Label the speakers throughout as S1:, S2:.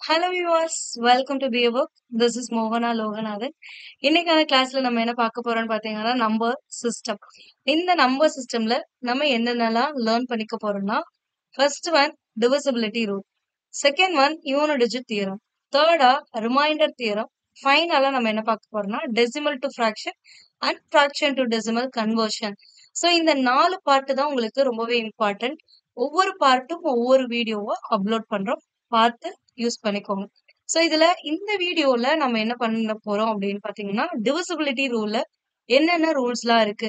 S1: Hello viewers, welcome to B book. This is மோகனா லோகநாதன். இன்னைக்கான கிளாஸ்ல நம்ம என்ன பார்க்க போறோம்னு பார்த்தீங்கன்னா நம்பர் சிஸ்டம். இந்த நம்பர் சிஸ்டம்ல நம்ம என்னென்னலாம் லேர்ன் பண்ணிக்க போறோம்னா, first one divisibility rule, second one unit digit theorem, தேர்டா ரிமைண்டர் தியரம், ஃபைனலா நம்ம என்ன பார்க்க போறோம்னா decimal to fraction and fraction to decimal conversion. So இந்த 4 பார்ட்டு தான் உங்களுக்கு ரொம்பவே இம்பார்ட்டன்ட். ஒவ்வொரு பார்ட்டும் ஒவ்வொரு வீடியோவை அப்லோட் பண்றோம், பார்த்து யூஸ் பண்ணிக்கோங்க. ஸோ இதுல இந்த வீடியோல நம்ம என்ன பண்ண போறோம் அப்படின்னு பாத்தீங்கன்னா டிவிசிபிலிட்டி ரூல்ல என்னென்ன ரூல்ஸ்லாம் இருக்கு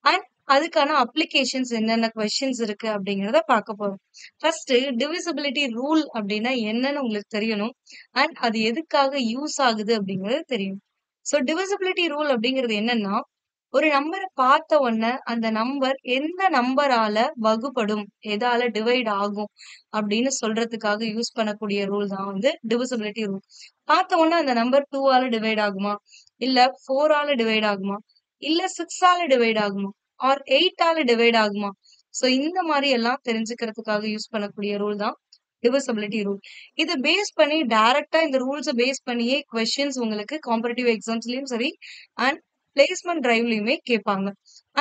S1: அண்ட் அதுக்கான அப்ளிகேஷன்ஸ் என்னென்ன கொஸ்டின்ஸ் இருக்கு அப்படிங்கிறத பார்க்க போறோம். ஃபர்ஸ்ட் டிவிசிபிலிட்டி ரூல் அப்படின்னா என்னன்னு உங்களுக்கு தெரியணும் அண்ட் அது எதுக்காக யூஸ் ஆகுது அப்படிங்கிறது தெரியும். ஸோ டிவிசிபிலிட்டி ரூல் அப்படிங்கிறது என்னன்னா, ஒரு நம்பரை பார்த்த உடனே அந்த நம்பர் எந்த நம்பரால வகுப்படும், எதால டிவைட் ஆகும் அப்படின்னு சொல்றதுக்காக யூஸ் பண்ணக்கூடிய ரூல் தான் வந்து டிவிசிபிலிட்டி ரூல். பார்த்த உடனே அந்த நம்பர் 2 ஆல டிவைட் ஆகுமா, இல்ல 4 ஆல டிவைட் ஆகுமா, இல்ல 6 ஆல டிவைட் ஆகுமா, ஆர் 8 ஆல டிவைட் ஆகுமா. சோ இந்த மாதிரி எல்லாம் தெரிஞ்சுக்கிறதுக்காக யூஸ் பண்ணக்கூடிய ரூல் தான் டிவிசிபிலிட்டி ரூல். இதை பேஸ் பண்ணி டைரக்டா இந்த ரூல்ஸை பேஸ் பண்ணியே கொஸ்டின்ஸ் உங்களுக்கு காம்படிட்டிவ் எக்ஸாம்ஸ்லயும் சரி அண்ட் பிளேஸ்மெண்ட் டிரைவ்லயுமே கேட்பாங்க.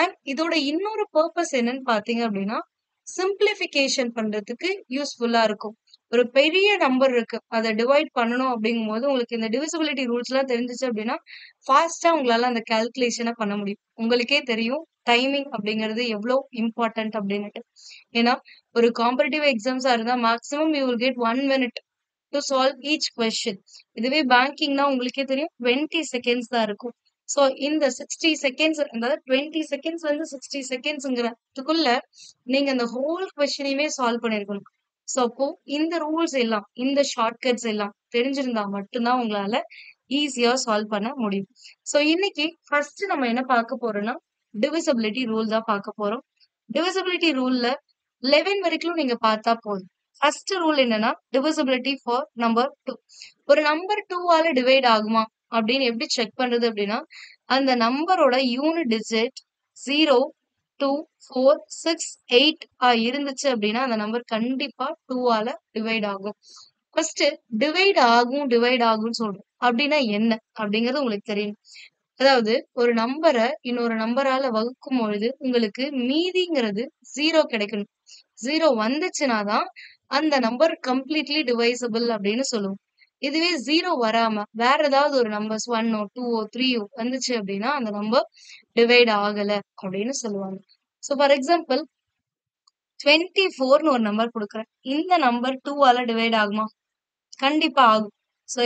S1: அண்ட் இதோட இன்னொரு பர்பஸ் என்னன்னு பாத்தீங்க அப்படின்னா, சிம்பிளிஃபிகேஷன் பண்றதுக்கு யூஸ்ஃபுல்லா இருக்கும். ஒரு பெரிய நம்பர் இருக்கு, அதை டிவைட் பண்ணணும் அப்படிங்கும் போது உங்களுக்கு இந்த டிவிசிபிலிட்டி ரூல்ஸ் எல்லாம் தெரிஞ்சிச்சு அப்படின்னா ஃபாஸ்டா உங்களால அந்த கால்குலேஷனை பண்ண முடியும். உங்களுக்கே தெரியும் டைமிங் அப்படிங்கிறது எவ்வளவு இம்பார்ட்டன்ட் அப்படின்னுட்டு. ஏன்னா ஒரு காம்படிட்டிவ் எக்ஸாம்ஸா இருந்தா maximum you will get 1 minute to solve each question. இதுவே பேங்கிங்னா உங்களுக்கே தெரியும் 20 செகண்ட்ஸ் தான் இருக்கும். சோ இந்த 60 செகண்ட்ஸ், அதாவது 20 செகண்ட்ஸ் வந்து 60 செகண்ட்ஸ்ங்கிறதுக்குள்ள நீங்க அந்த ஹோல் கொஸ்டினையுமே சால்வ் பண்ணிருக்கணும். சோ அப்போ இந்த ரூல்ஸ் எல்லாம், இந்த ஷார்ட்கட்ஸ் எல்லாம் தெரிஞ்சிருந்தா மட்டும்தான் உங்களால ஈஸியா சால்வ் பண்ண முடியும். சோ இன்னைக்கு ஃபர்ஸ்ட் நம்ம என்ன பார்க்க போறோம்னா டிவிசிபிலிட்டி ரூல் தான் பார்க்க போறோம். டிவிசிபிலிட்டி ரூல்ல 11 வரைக்கும் நீங்க பார்த்தா போதும். ஃபர்ஸ்ட் ரூல் என்னன்னா டிவிசிபிலிட்டி ஃபார் நம்பர் 2. ஒரு நம்பர் 2 ஆல டிவைட் ஆகுமா அப்படின்னு எப்படி செக் பண்றது அப்படின்னா, அந்த நம்பரோட யூனிட் டிஜிட் 0, 2, 4, 6, 8 இருந்துச்சு அப்படின்னா அந்த நம்பர் கண்டிப்பா 2 ஆல டிவைட் ஆகும். ஃபர்ஸ்ட் டிவைட் ஆகும்னு சொல்றோம் அப்படின்னா என்ன அப்படிங்கிறது உங்களுக்கு தெரியும். அதாவது ஒரு நம்பரை இன்னொரு நம்பரால வகுக்கும் பொழுது உங்களுக்கு மீதிங்கிறது 0 கிடைக்கணும். 0 வந்துச்சுன்னா தான் அந்த நம்பர் கம்ப்ளீட்லி டிவைசபிள் அப்படின்னு சொல்லுவோம். இதுவே 0 வராம வேற ஏதாவது ஒரு நம்பர்ஸ் 1ஓ 2ஓ 3ஓ வந்துச்சு அப்படின்னா அந்த நம்பர் டிவைட் ஆகல அப்படின்னு சொல்லுவாங்க. சோ ஃபார் எக்ஸாம்பிள் 24ன்னு ஒரு நம்பர் கொடுக்குறேன். இந்த நம்பர் 2 ஆல டிவைட் ஆகுமா? கண்டிப்பா ஆகும். சோ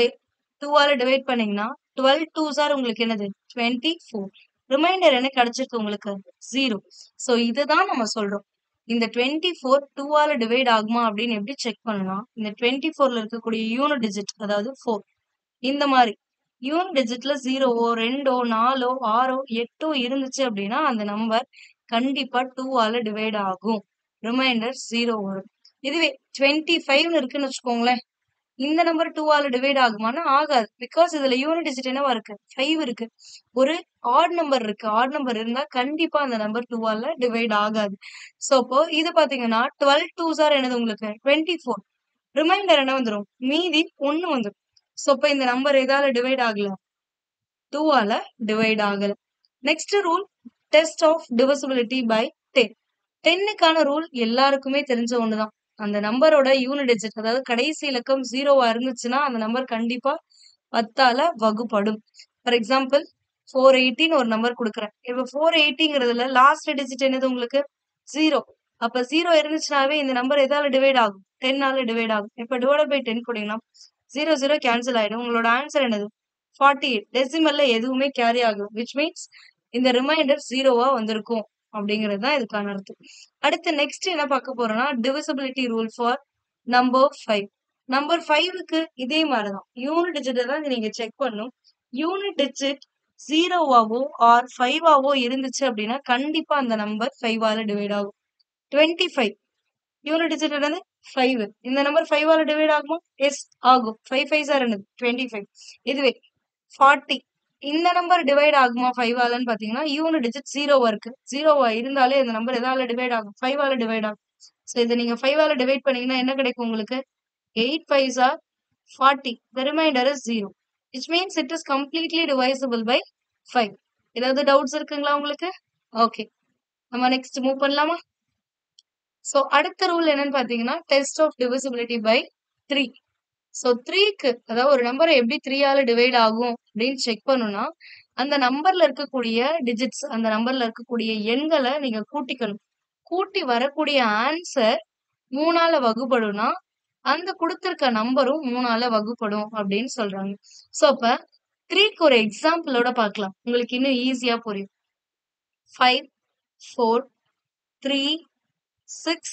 S1: 2 ஆல டிவைட் பண்ணீங்கன்னா 12 2s ஆர் உங்களுக்கு என்னது 24. ரிமைண்டர் என்ன கிடைச்சிருக்கு உங்களுக்கு? 0. சோ இதுதான் நம்ம சொல்றோம். இந்த 24 2 ஆல டிவைட் ஆகுமா அப்படின்னு எப்படி செக் பண்ணலாம்? இந்த 24ல இருக்கக்கூடிய யூனிட் டிஜிட், அதாவது 4, இந்த மாதிரி யூனிட் டிஜிட்ல 0ஓ 2ஓ 4ஓ 6ஓ 8ஓ இருந்துச்சு அப்படின்னா அந்த நம்பர் கண்டிப்பா 2 ஆல டிவைட் ஆகும். ரிமைண்டர் 0 வரும். இதுவே 25ன்னு இருக்குன்னு வச்சுக்கோங்களேன், இந்த நம்பர் 2 ஆல டிவைட் ஆகுமானா ஆகாது. பிகாஸ் இதுல யூனிட் டிஜிட் என்னவா இருக்கு? 5 இருக்கு. ஒரு ஆட் நம்பர் இருக்கு. ஆட் நம்பர் இருந்தா கண்டிப்பா அந்த நம்பர் 2 ஆல டிவைட் ஆகாது. சோ அப்போ இது பாத்தீங்கன்னா 12 2s ஆர் என்னது உங்களுக்கு 24. ரிமைண்டர் என்ன வந்துரும்? மீதி 1 வந்துரும். சோ அப்ப இந்த நம்பர் எதால டிவைட் ஆகல? 2 ஆல டிவைட் ஆகல. Next rule, test of divisibility by 10. 10க்கான ரூல் எல்லாருக்குமே தெரிஞ்ச ஒண்ணுதான். அந்த நம்பரோட யூனிட் டிஜிட், அதாவது கடைசி இலக்கம் 0வா இருந்துச்சுன்னா அந்த நம்பர் கண்டிப்பா 10ஆல வகுப்படும். ஃபார் எக்ஸாம்பிள் 480ன்னு ஒரு நம்பர் கொடுக்குறேன். இப்ப 480ங்கிறதுல லாஸ்ட் டிஜிட் என்னது உங்களுக்கு? 0. அப்ப 0 இருந்துச்சுனாவே இந்த நம்பர் எதால டிவைட் ஆகும்? 10 ஆல டிவைட் ஆகும். இப்ப டிவைட் பை 10 போட்டீங்கன்னா 0 0 கேன்சல் ஆயிடும். உங்களோட ஆன்சர் என்னது? 48. டெசிமல்ல எதுவுமே கேரி ஆகும். விச் மீன்ஸ் இந்த ரிமைண்டர் 0வா வந்திருக்கும் அப்படிங்கிறது தான் இதுக்கான அர்த்தம். அடுத்து நெக்ஸ்ட் என்ன பார்க்க போறோம்னா divisibility rule for number 5. Number 5க்கு இதே மாதிரிதான் யூனிட் டிஜிட் தான் நீங்க செக் பண்ணும். யூனிட் டிஜிட் 0வாவோ ஆர் 5ஆவோ இருந்துச்சு அப்படின்னா கண்டிப்பா அந்த நம்பர் 5 ஆல டிவைட் ஆகும். 25 யூனிட் டிஜிட் என்னது? 5. இந்த நம்பர் 5 ஆல டிவைட் ஆகுமா? எஸ், ஆகும். 5 5s ஆர் என்னது? 25. இதுவே 40, இந்த நம்பர் டிவைட் ஆகுமா 5 ஆலன்னு பாத்தீங்கன்னா யூனிட் டிஜிட் 0வா இருக்கு. 0வா இருந்தாலே இந்த நம்பர் எதால டிவைட் ஆகும்? 5 ஆல டிவைட் ஆகும். சோ இதை நீங்க 5 ஆல டிவைட் பண்ணீங்கன்னா என்ன கிடைக்கும் உங்களுக்கு? 8 5s R 40. The remainder is 0. Which means it is completely divisible by 5. ஏதாவது டவுட்ஸ் இருக்குங்களா உங்களுக்கு? ஓகே, நம்ம நெக்ஸ்ட் மூவ் பண்ணலாமா? ஸோ அடுத்த ரூல் என்னன்னு பார்த்தீங்கன்னா test of divisibility by 3. So 3க்கு அதாவது ஒரு நம்பரை எப்படி 3ஆல டிவைட் ஆகும் அப்படின்னு செக் பண்ணணும்னா அந்த நம்பர்ல இருக்கக்கூடிய டிஜிட்ஸ், அந்த நம்பர்ல இருக்கக்கூடிய எண்களை நீங்க கூட்டிக்கணும். கூட்டி வரக்கூடிய ஆன்சர் 3ஆல வகுப்படும்னா அந்த கொடுத்திருக்க நம்பரும் 3ஆல வகுப்படும் அப்படின்னு சொல்றாங்க. சோ அப்ப 3க்கு ஒரு எக்ஸாம்பிளோட பார்க்கலாம், உங்களுக்கு இன்னும் ஈஸியா புரியும். 5, 4, 3, 6,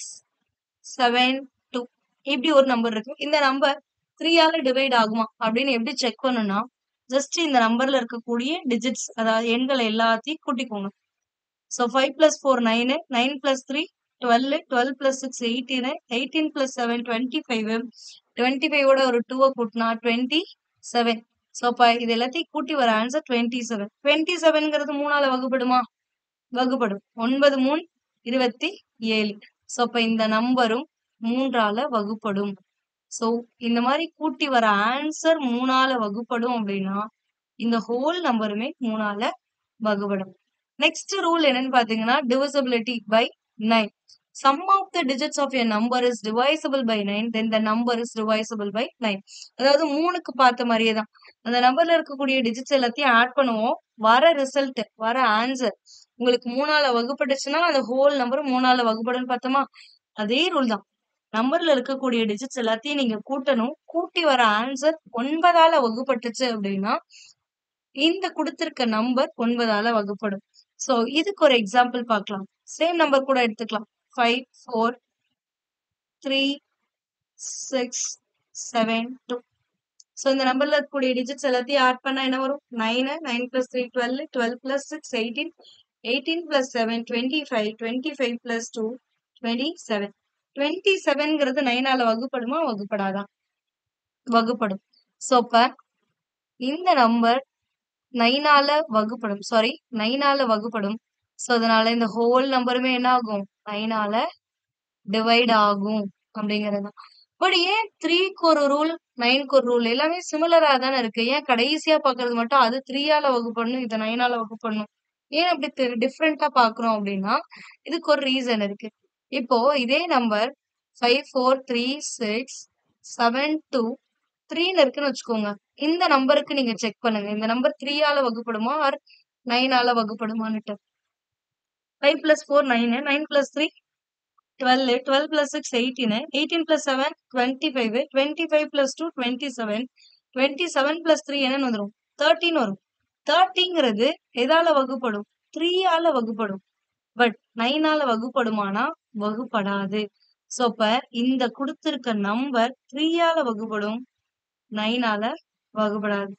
S1: 7, 2 இப்படி ஒரு நம்பர் இருக்கு. இந்த நம்பர் 3ஆல டிவைட் ஆகுமா அப்படின்னு எப்படி செக் பண்ணணும்னா ஜஸ்ட் இந்த நம்பர்ல இருக்கக்கூடிய டிஜிட்ஸ், அதாவது எண்கள் எல்லாத்தையும் கூட்டிக்கோங்க. So 5 plus 4 9, 9 plus 3 12, 12 plus 6 18, 18 plus 7 25, 25 ஓட ஒரு 2 கூட்டினா 27. ஸோ அப்ப இது எல்லாத்தையும் கூட்டி வர ஆன்சர் 27. 27ங்கிறது 3ஆல வகுப்படுமா? வகுப்படும். 9 3 27. ஸோ அப்ப இந்த நம்பரும் 3ஆல வகுப்படும். ஸோ இந்த மாதிரி கூட்டி வர ஆன்சர் 3ஆல வகுப்படும் அப்படின்னா இந்த ஹோல் நம்பருமே 3ஆல வகுப்படும். நெக்ஸ்ட் ரூல் என்னன்னு பாத்தீங்கன்னா divisibility by 9. Sum of the digits of a number is divisible by 9, then the number is divisible by 9. அதாவது 3க்கு பார்த்த மாதிரியே தான் அந்த நம்பர்ல இருக்கக்கூடிய டிஜிட்ஸ் எல்லாத்தையும் ஆட் பண்ணுவோம். வர ரிசல்ட், வர ஆன்சர் உங்களுக்கு 3ஆல வகுப்பட்டுச்சுன்னா அந்த ஹோல் நம்பர் 3ஆல வகுப்படும்னு பார்த்தோமா? அதே ரூல் தான். நம்பர்ல இருக்கக்கூடிய டிஜிட்ஸ் எல்லாத்தையும் நீங்க கூட்டணும். கூட்டி வர ஆன்சர் 9ஆல வகுப்பட்டுச்சு அப்படின்னா இந்த கொடுத்திருக்க நம்பர் 9ஆல வகுப்படும். சோ இதுக்கு ஒரு எக்ஸாம்பிள் பார்க்கலாம். சேம் நம்பர் கூட எடுத்துக்கலாம். 5, 4, 3, 6, 7, 2. சோ இந்த நம்பர்ல இருக்கக்கூடிய டிஜிட்ஸ் எல்லாத்தையும் ஆட் பண்ணா என்ன வரும்? 9, 9 plus 3 12, 12 plus 6 18, 18 plus 7 25, 25 plus 2 27. 27ங்கிறது 9ஆல வகுப்படுமா? வகுப்படாதா? வகுப்படும். So அப்ப இந்த நம்பர் 9ஆல வகுப்படும். சாரி, 9ஆல வகுப்படும். சோ அதனால இந்த ஹோல் நம்பருமே என்ன ஆகும்? 9ஆல டிவைட் ஆகும் அப்படிங்கிறது. பட் ஏன் 3க்கு ஒரு ரூல் 9க்கு ஒரு ரூல்? எல்லாமே சிமிலரா தானே இருக்கு. ஏன் கடைசியா பாக்குறது மட்டும் அது 3ஆல வகுப்படணும், இது 9ஆல வகுப்படணும்? ஏன் அப்படி டிஃப்ரெண்டா பாக்குறோம் அப்படின்னா இதுக்கு ஒரு ரீசன் இருக்கு. இப்போ இதே நம்பர் 5 4 3 6 7 2 3ன்னு இருக்குன்னு வச்சுக்கோங்க. இந்த நம்பருக்கு நீங்க செக் பண்ணுங்க. இந்த number 3ஆல வகுப்படுமா R 9ஆல வகுப்படுமான்னுட்டு. 5 plus 4 9, 9 plus 3 12, 12 plus 6 18, 18 plus 7 25, 25 plus 2 27, 27 plus 3 என்னன்னு வந்துரும்? 13 வரும். 30ங்கிறது எதால வகுப்படும்? 3ஆல வகுப்படும். பட் 9ஆல வகுப்படுமானா? வகுப்படாது. சோ அப்ப இந்த கொடுத்திருக்க நம்பர் 3ஆல வகுப்படும், 9ஆல வகுப்படாது.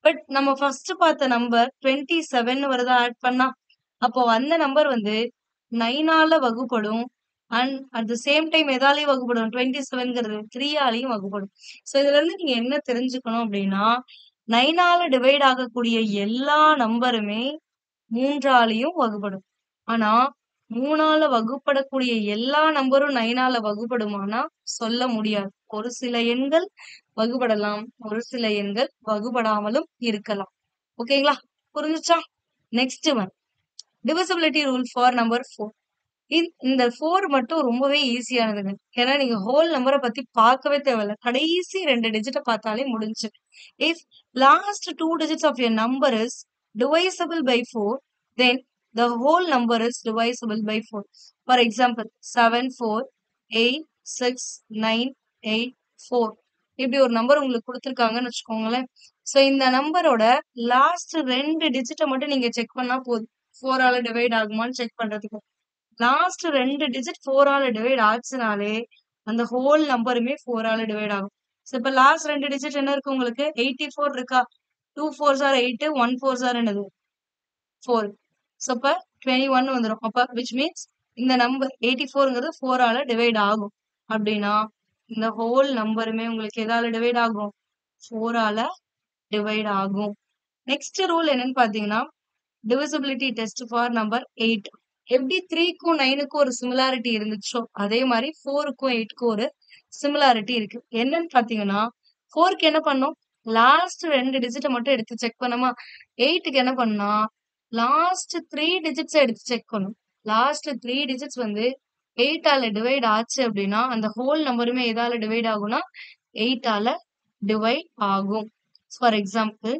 S1: பட் நம்ம ஃபர்ஸ்ட் பார்த்த நம்பர் 27 வருதா ஆட் பண்ணா? அப்போ அந்த நம்பர் வந்து 9ஆல வகுப்படும் and at the same time எதாலையும் வகுப்படும்? 27ங்கிறது 3ஆலையும் வகுப்படும். சோ இதுல இருந்து நீங்க என்ன தெரிஞ்சுக்கணும் அப்படின்னா 9ஆல டிவைட் ஆகக்கூடிய எல்லா நம்பருமே 3ஆலையும் வகுப்படும். ஆனா 3ஆல வகுப்படக்கூடிய எல்லா நம்பரும் 9ஆல வகுப்படுமானா சொல்ல முடியாது. ஒரு சில எண்கள் வகுப்படலாம், ஒரு சில எண்கள் வகுப்படாமலும் இருக்கலாம். ஓகேங்களா? புரிஞ்சுச்சா? Next one, divisibility rule for number 4. இந்த 4 மட்டும் ரொம்பவே ஈஸியானதுங்க. ஏன்னா நீங்க ஹோல் நம்பரை பத்தி பார்க்கவே தேவையில்ல. கடைசி 2 டிஜிட்டை பார்த்தாலே முடிஞ்சு. If last 2 digits of your number is divisible by 4, then the whole number is divisible by 4. For example, 7 4 8 6 9 8 4 இப்படி ஒரு நம்பர் உங்களுக்கு கொடுத்துருக்காங்கன்னு வச்சுக்கோங்களேன். சோ இந்த நம்பரோட லாஸ்ட் 2 டிஜிட்டை மட்டும் நீங்க செக் பண்ணா போதும். 4ஆல டிவைட் ஆகுமான்னு செக் பண்றதுக்கு. லாஸ்ட் 2 டிஜிட் 4ஆல டிவைட் ஆச்சுனாலே அந்த ஹோல் நம்பருமே 4ஆல டிவைட் ஆகும். சோ இப்ப லாஸ்ட் 2 டிஜிட் என்ன இருக்கு உங்களுக்கு? 84 இருக்கா? 2 4s are 8, 1 4s are என்னது? 4. சோ அப்ப 21 வந்துரும். அப்ப which means இந்த நம்பர் 84ங்கிறது 4ஆல டிவைட் ஆகும். அப்படின்னா இந்த ஹோல் நம்பருமே உங்களுக்கு எதால டிவைட் ஆகும்? 4ஆல டிவைட் ஆகும். நெக்ஸ்ட் ரூல் என்னன்னு பாத்தீங்கன்னா divisibility test for number 8. எப்படி 3க்கும் 9க்கும் ஒரு சிமிலாரிட்டி இருந்துச்சோ அதே மாதிரி 4க்கும் 8க்கும் ஒரு சிமிலாரிட்டி இருக்கு. என்னன்னு பாத்தீங்கன்னா 4க்கு என்ன பண்ணோம்? லாஸ்ட் 2 டிஜிட்ட மட்டும் எடுத்து செக் பண்ணோமா? 8க்கு என்ன பண்ணா, லாஸ்ட் 3 டிஜிட்ஸ எடுத்து செக் பண்ணும். லாஸ்ட் 3 டிஜிட்ஸ் வந்து 8 ஆல டிவைட் ஆச்சு அப்டின்னா, அந்த ஹோல் நம்பருமே எதால டிவைட் ஆகும்னா, 8 ஆல டிவைட் ஆகும். ஃபார் எக்ஸாம்பிள்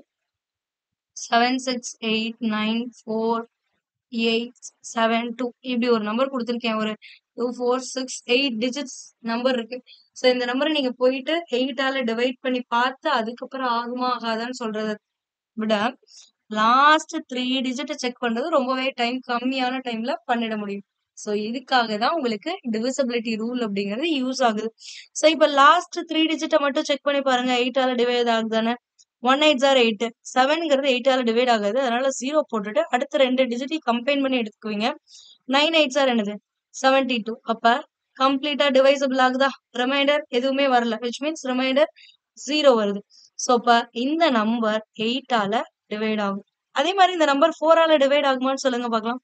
S1: 7, 6, 8, 9, 4, 8, 7, 2 இப்படி ஒரு நம்பர் குடுத்திருக்கேன். ஒரு 2, 4, 6, 8 டிஜிட்ஸ் நம்பர் இருக்கு. சோ இந்த நம்பர நீங்க போயிட்டு 8 ஆல டிவைட் பண்ணி பார்த்து, அதுக்கப்புறம் ஆகுமா, ஆகாதான்னு சொல்றத விட, லாஸ்ட் 3 டிஜிட்ட செக் பண்றது ரொம்பவே கம்மியான டைம்ல பண்ணிட முடியும். சோ இதுக்காக தான் உங்களுக்கு டிவிசிபிலிட்டி ரூல் அப்படிங்கிறது யூஸ் ஆகுது. சோ இப்ப லாஸ்ட் 3 டிஜிட்ட மட்டும் செக் பண்ணி பாருங்க. 8 ஆல டிவைட் ஆகுதான்னு. 1 8s are 8. 7ங்கிறது 8 ஆல டிவைட் ஆகாது. அதனால 0 போட்டுட்டு அடுத்த 2 டிஜிட்டையும் கம்பைன் பண்ணி எடுத்துக்குவீங்க. 9 8s are என்னது? 72. அப்ப கம்ப்ளீட்டா டிவைசிபிள் ஆகுதா? ரிமைண்டர் எதுவுமே வரல. which means ரிமைண்டர் 0 வருது. சோ அப்ப இந்த நம்பர் 8 ஆல டிவைட் ஆகும். அதே மாதிரி இந்த நம்பர் 4 ஆல டிவைட் ஆகுமான்னு சொல்லுங்க பார்க்கலாம்.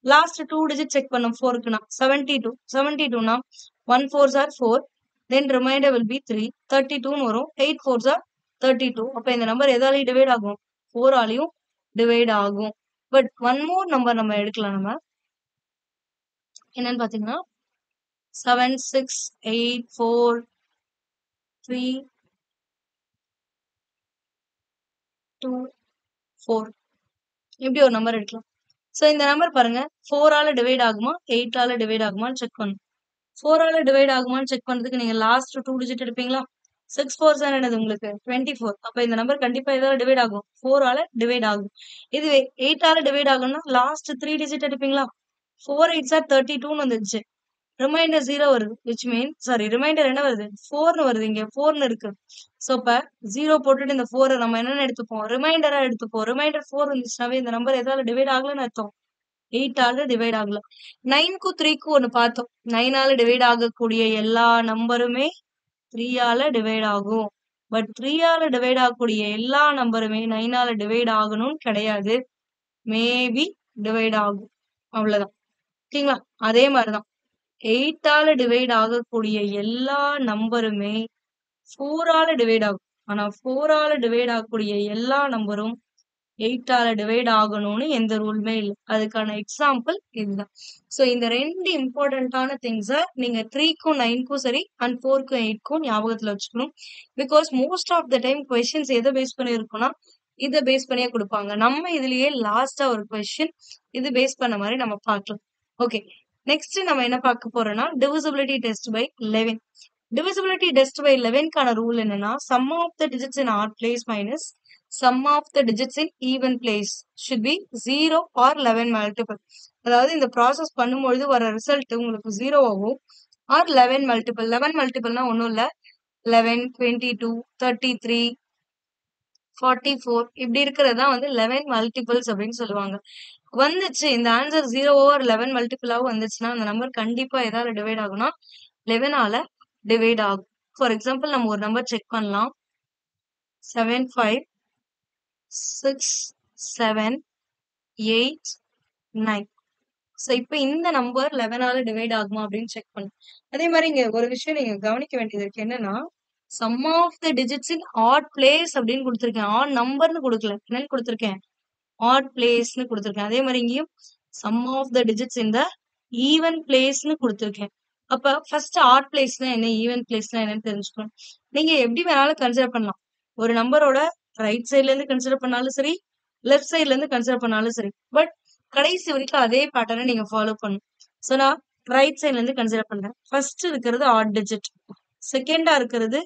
S1: லாஸ்ட் 2 டிஜிட் செக் பண்ணும் 4க்குனா 72. 72னா 1 4s are 4. Then remainder will be 3. 32ன்னு வரும். 8 4s are 32. அப்ப இந்த நம்பர் எதாலையும் டிவைட் ஆகும்? 4 ஆலையும் டிவைட் ஆகும். பட் ஒன் மோர் நம்பர் நம்ம எடுக்கலாம் நம்ம. என்னன்னு பாத்தீங்கன்னா 7 6 8 4 3 2 4 இப்படி ஒரு நம்பர் எடுக்கலாம். சோ இந்த நம்பர் பாருங்க 4 ஆல டிவைட் ஆகுமா 8 ஆல டிவைட் ஆகுமான்னு செக் பண்ணணும். 4 ஆல டிவைட் ஆகுமான்னு செக் பண்றதுக்கு நீங்க லாஸ்ட் 2 டிஜிட் எடுப்பீங்களா? 6 4s என்னது உங்களுக்கு 24. அப்ப இந்த நம்பர் கண்டிப்பா எதால டிவைட் ஆகும்? 4 ஆல டிவைட் ஆகும். இதுவே 8 ஆல டிவைட் ஆகும்னா லாஸ்ட் 3 டிஜிட் எடுப்பீங்களா? 4 8s are 32ன்னு வந்துருச்சு. ரிமைண்டர் 0 வருது. which means ரிமைண்டர் என்ன வருது? 4ன்னு வருது. இங்க 4ன்னு இருக்கு. சோ அப்ப 0 போட்டுட்டு இந்த 4 நம்ம என்னன்னு எடுத்துப்போம்? ரிமைண்டரா எடுத்துப்போம். ரிமைண்டர் 4 வந்துச்சுனாவே இந்த நம்பர் எதால டிவைட் ஆகலன்னு அர்த்தம். 8 ஆல டிவைட் ஆகல. 9க்கும் 3க்கும் ஒண்ணு பார்த்தோம். 9 ஆல டிவைட் ஆகக்கூடிய எல்லா நம்பருமே 3 ஆல டிவைட் ஆகும். பட் 3 ஆல டிவைட் ஆகக்கூடிய எல்லா நம்பருமே 9 ஆல டிவைட் ஆகணும்னு கிடையாது. மேபி டிவைட் ஆகும். அவ்வளவுதான். ஓகேங்களா? அதே மாதிரிதான் 8 ஆல டிவைட் ஆகக்கூடிய எல்லா நம்பருமே 4 ஆல டிவைட் ஆகும். ஆனா 4 ஆல டிவைட் ஆகக்கூடிய எல்லா நம்பரும் 8 ஆல டிவைட் ஆகணும்னு எந்த ரூலுமே இல்ல. அதுக்கான எக்ஸாம்பிள் இதுதான். சோ இந்த 2 இம்பார்ட்டன்டான திங்ஸ நீங்க 3க்கும் 9க்கும் சரி அண்ட் 4க்கும் 8க்கும் ஞாபகத்துல வச்சுக்கணும். Because most of the time questions எதை பேஸ் பண்ணி இருக்கும்னா இத பேஸ் பண்ணியே கொடுப்பாங்க. நம்ம இதுலயே லாஸ்டா ஒரு கொஸ்டின் இது பேஸ் பண்ண மாதிரி நம்ம பார்க்கலாம். ஓகே, நெக்ஸ்ட் நம்ம என்ன பார்க்க போறோம்னா divisibility test by 11. Divisibility test by 11க்கான ரூல் என்னன்னா sum of the digits in odd place minus sum of the digits in even place should be 0 or 11 multiple. அதாவது இந்த ப்ராசஸ் பண்ணும்பொழுது வர ரிசல்ட் உங்களுக்கு 0 ஆகும் ஆர் 11 மல்டிபிள். 11 மல்டிபிள்னா ஒன்றும் இல்லை, 11 22 33 44 இப்படி இருக்கிறதா வந்து 11 மல்டிபிள்ஸ் அப்படின்னு சொல்லுவாங்க. வந்துச்சு இந்த ஆன்சர் 0 ஓவர் 11 மல்டிபிளாவும் வந்துச்சுன்னா அந்த நம்பர் கண்டிப்பா எதால டிவைட் ஆகும்னா 11 ஆல டிவைட் ஆகும். ஃபார் எக்ஸாம்பிள் நம்ம ஒரு நம்பர் செக் பண்ணலாம். 7 5 6 7 8 9. சோ இப்போ இந்த நம்பர் 11 ஆல டிவைட் ஆகுமா அப்படின்னு செக் பண்ணும். அதே மாதிரி இங்க ஒரு விஷயம் நீங்க கவனிக்க வேண்டியது இருக்கு. என்னன்னா sum of the digits in odd place அப்படின்னு கொடுத்திருக்கேன். ஆட் நம்பர்னு கொடுக்கல. என்னன்னு கொடுத்திருக்கேன்? ஆட் பிளேஸ்னு கொடுத்திருக்கேன். அதே மாதிரி இங்கேயும் sum of the digits in the even பிளேஸ்னு கொடுத்திருக்கேன். அப்ப ஃபர்ஸ்ட் ஆட் பிளேஸ்னா என்ன, ஈவன் பிளேஸ்னா என்னன்னு தெரிஞ்சுக்கணும். நீங்க எப்படி வேணாலும் கன்சிடர் பண்ணலாம். ஒரு நம்பரோட ரைட் சைட்ல இருந்து கன்சிடர் பண்ணாலும் சரி, லெஃப்ட் சைட்ல இருந்து கன்சிடர் பண்ணாலும் சரி. பட் கடைசி வரைக்கும் அதே பேட்டர்னை நீங்க ஃபாலோ பண்ணணும். சோ நான் ரைட் சைட்ல இருந்து கன்சிடர் பண்றேன். ஃபர்ஸ்ட் இருக்கிறது ஆட் டிஜிட், செகண்டா இருக்கிறது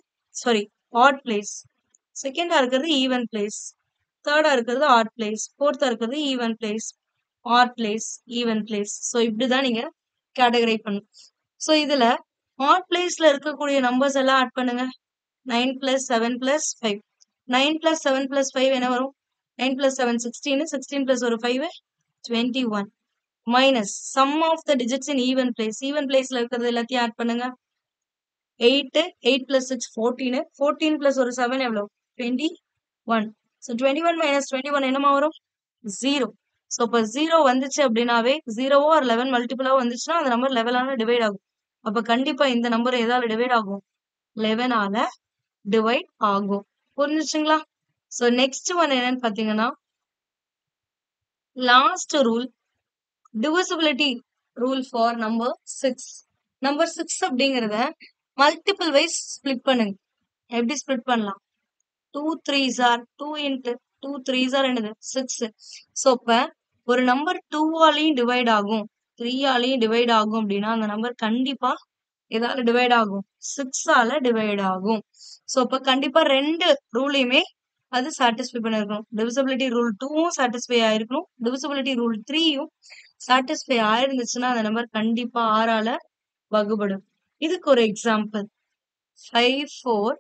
S1: ஆட் பிளேஸ், செகண்டா இருக்கிறது ஈவன் பிளேஸ், தேர்டா இருக்கிறது ஆட் பிளேஸ், ஃபோர்த்தா இருக்கிறது even place, add place, even place. So இப்படிதான் நீங்க கேட்டகரை பண்ணணும். சோ இதுல ஆட் பிளேஸ்ல இருக்கக்கூடிய நம்பர்ஸ் எல்லாம் ஆட் பண்ணுங்க. 9 plus 7 plus 5. 9 plus 7 plus 5 என்ன வரும்? 9 plus 7 16. 16 plus ஒரு 5 21. Minus sum of the digits in even place. Even placeல இருக்கிறது எல்லாத்தையும் ஆட் பண்ணுங்க. 8 8 plus 6 14. 14 plus ஒரு 7 எவ்வளவு? 21. So 21 minus 21 என்னமா வரும்? 0. So இப்ப 0 வந்துச்சு அப்படின்னாவே 0 or 11 மல்டிபிளா வந்துச்சுன்னா அந்த நம்பர் 11 ஆல டிவைட் ஆகும். அப்ப கண்டிப்பா இந்த நம்பர் எதால டிவைட் ஆகும்? 11 ஆல டிவைட் ஆகும். புரிஞ்சுச்சுங்களா? சோ நெக்ஸ்ட் ஒன் என்னன்னு பாத்தீங்கன்னா last rule divisibility rule for number 6. Number 6 அப்படிங்கறத மல்டிபிள் வைஸ் ஸ்பிளிட் பண்ணுங்க. எப்படி ஸ்பிளிட் பண்ணலாம்? 2 3s are 2 into 2 3s are என்னது 6. சோ இப்ப ஒரு நம்பர் 2 ஆலையும் டிவைட் ஆகும் 3 ஆலையும் டிவைட் ஆகும் அப்படின்னா அந்த நம்பர் கண்டிப்பா எதால டிவைட் ஆகும்? 6 ஆல டிவைட் ஆகும். சோ அப்ப கண்டிப்பா ரெண்டு ரூலையுமே அது சாட்டிஸ்ஃபை பண்ணிருக்கணும். டிவிசிபிலிட்டி ரூல் 2வும் சாட்டிஸ்ஃபை ஆயிருக்கணும். டிவிசிபிலிட்டி ரூல் 3யும் சாட்டிஸ்ஃபை ஆயிருந்துச்சுன்னா அந்த நம்பர் கண்டிப்பா 6 ஆல வகுபடும். இதுக்கு ஒரு எக்ஸாம்பிள் 5 4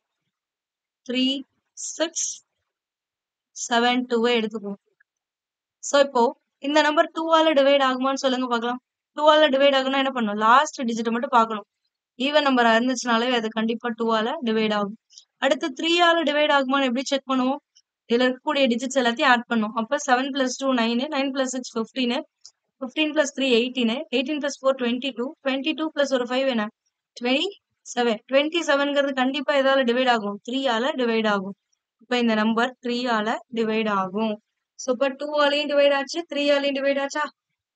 S1: 3 6 7 2 எடுத்துக்குவோம். சோ இப்போ இந்த நம்பர் 2 ஆல டிவைட் ஆகுமான்னு சொல்லுங்க பார்க்கலாம். 2 ஆல டிவைட் ஆகும்னா என்ன பண்ணணும்? லாஸ்ட் டிஜிட் மட்டும் பார்க்கணும். ஈவன் நம்பரா இருந்துச்சுனாலே அது கண்டிப்பா 2 ஆல டிவைட் ஆகும். அடுத்து 3 ஆல டிவைட் ஆகுமான்னு எப்படி செக் பண்ணுவோம்? இதுல இருக்கக்கூடிய டிஜிட்ஸ் எல்லாத்தையும் ஆட் பண்ணும். அப்ப 7 + 2 9 9 + 6 15 15 + 3 18 18 + 4 22 22 + ஒரு 5 என்ன 27 27ங்கிறது கண்டிப்பா எதால டிவைட் ஆகும்? 3 ஆல டிவைட் ஆகும். இப்ப இந்த நம்பர் 3 ஆல டிவைட் ஆகும். சோ இப்ப 2 ஆலையும் டிவைட் ஆச்சு 3 ஆலையும் டிவைட் ஆச்சா?